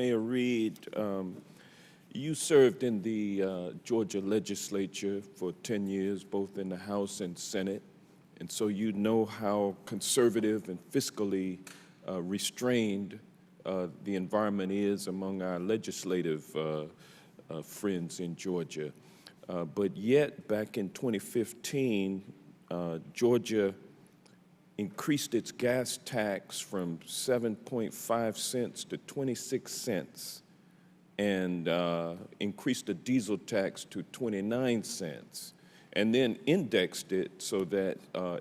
Mayor Reed, you served in the Georgia legislature for 10 years, both in the House and Senate, and so you know how conservative and fiscally restrained the environment is among our legislative friends in Georgia. But yet, back in 2015, Georgia increased its gas tax from 7.5 cents to 26 cents and increased the diesel tax to 29 cents and then indexed it so that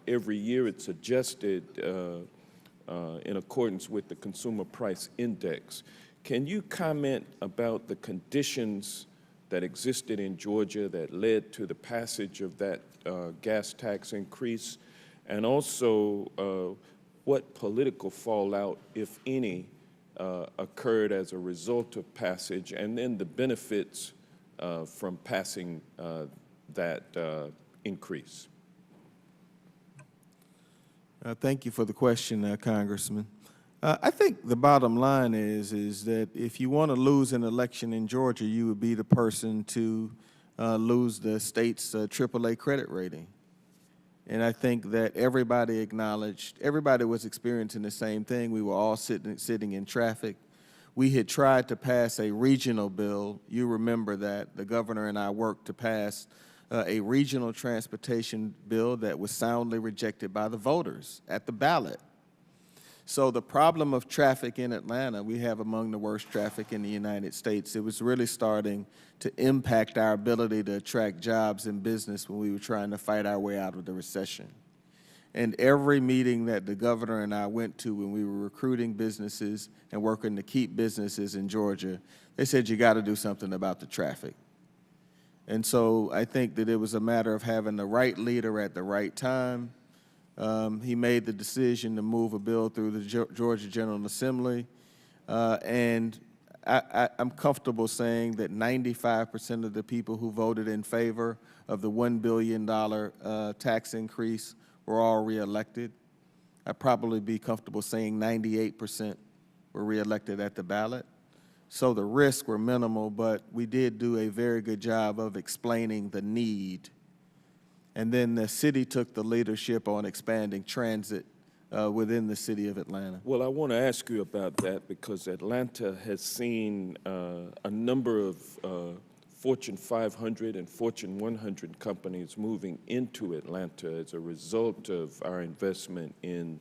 every year it's adjusted in accordance with the Consumer Price Index. Can you comment about the conditions that existed in Georgia that led to the passage of that gas tax increase, and also what political fallout, if any, occurred as a result of passage, and then the benefits from passing that increase? Thank you for the question, Congressman. I think the bottom line is that if you want to lose an election in Georgia, you would be the person to lose the state's AAA credit rating. And I think that everybody acknowledged, everybody was experiencing the same thing. We were all sitting in traffic. We had tried to pass a regional bill. You remember that the governor and I worked to pass a regional transportation bill that was soundly rejected by the voters at the ballot. So the problem of traffic in Atlanta, we have among the worst traffic in the United States. It was really starting to impact our ability to attract jobs and business when we were trying to fight our way out of the recession. And every meeting that the governor and I went to when we were recruiting businesses and working to keep businesses in Georgia, they said, you got to do something about the traffic. And so I think that it was a matter of having the right leader at the right time. He made the decision to move a bill through the Georgia General Assembly, and I'm comfortable saying that 95% of the people who voted in favor of the $1 billion tax increase were all reelected. I'd probably be comfortable saying 98% were reelected at the ballot. So the risks were minimal, but we did do a very good job of explaining the need. And then the city took the leadership on expanding transit within the city of Atlanta. Well, I want to ask you about that because Atlanta has seen a number of Fortune 500 and Fortune 100 companies moving into Atlanta as a result of our investment in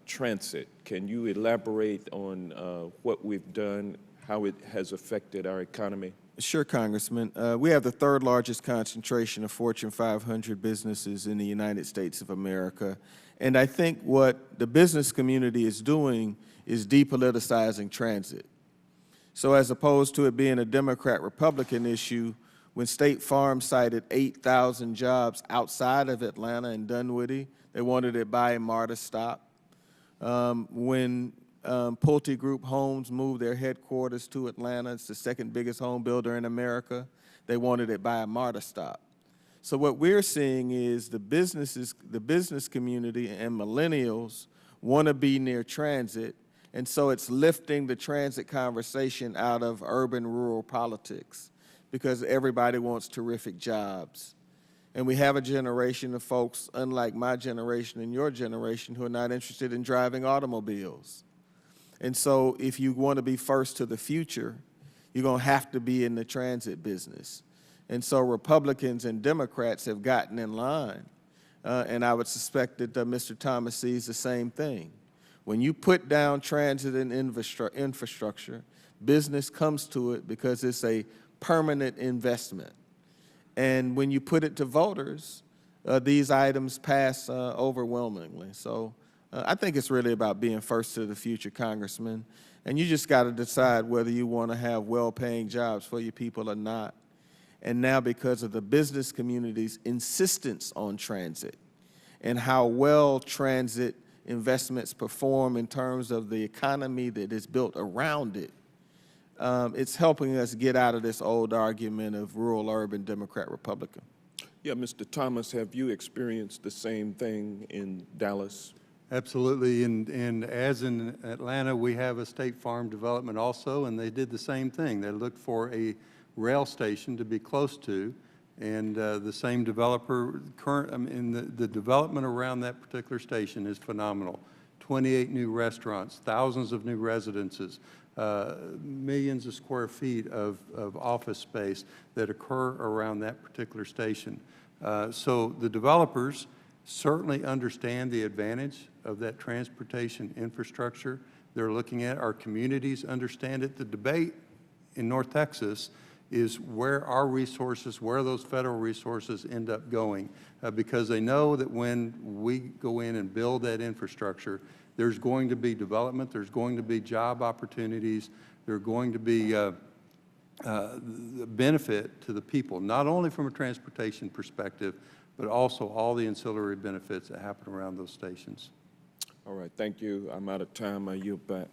transit. Can you elaborate on what we've done, how it has affected our economy? Sure, Congressman. We have the third largest concentration of Fortune 500 businesses in the United States of America. And I think what the business community is doing is depoliticizing transit. So as opposed to it being a Democrat-Republican issue, when State Farm cited 8,000 jobs outside of Atlanta and Dunwoody, they wanted it by a MARTA stop. When Pulte Group Homes moved their headquarters to Atlanta, it's the second biggest home builder in America, they wanted it by a MARTA stop. So what we're seeing is the business community and millennials want to be near transit, and so it's lifting the transit conversation out of urban-rural politics because everybody wants terrific jobs. And we have a generation of folks, unlike my generation and your generation, who are not interested in driving automobiles. And so if you want to be first to the future, you're going to have to be in the transit business. And so Republicans and Democrats have gotten in line, and I would suspect that Mr. Thomas sees the same thing. When you put down transit and infrastructure, business comes to it because it's a permanent investment. And when you put it to voters, these items pass overwhelmingly. So I think it's really about being first to the future, Congressman. And you just got to decide whether you want to have well-paying jobs for your people or not. And now because of the business community's insistence on transit and how well transit investments perform in terms of the economy that is built around it, it's helping us get out of this old argument of rural, urban, Democrat, Republican. Yeah, Mr. Thomas, have you experienced the same thing in Dallas? Absolutely, and as in Atlanta, we have a State Farm development also, and they did the same thing. They looked for a rail station to be close to, and the same developer, the development around that particular station is phenomenal. 28 new restaurants, thousands of new residences, millions of square feet of office space that occur around that particular station. So the developers certainly understand the advantage of that transportation infrastructure. They're looking at our communities, understand it. The debate in North Texas is where our resources, where those federal resources end up going, because they know that when we go in and build that infrastructure, there's going to be development, there's going to be job opportunities, there's going to be benefit to the people, not only from a transportation perspective, but also all the ancillary benefits that happen around those stations. All right, thank you. I'm out of time. I yield back.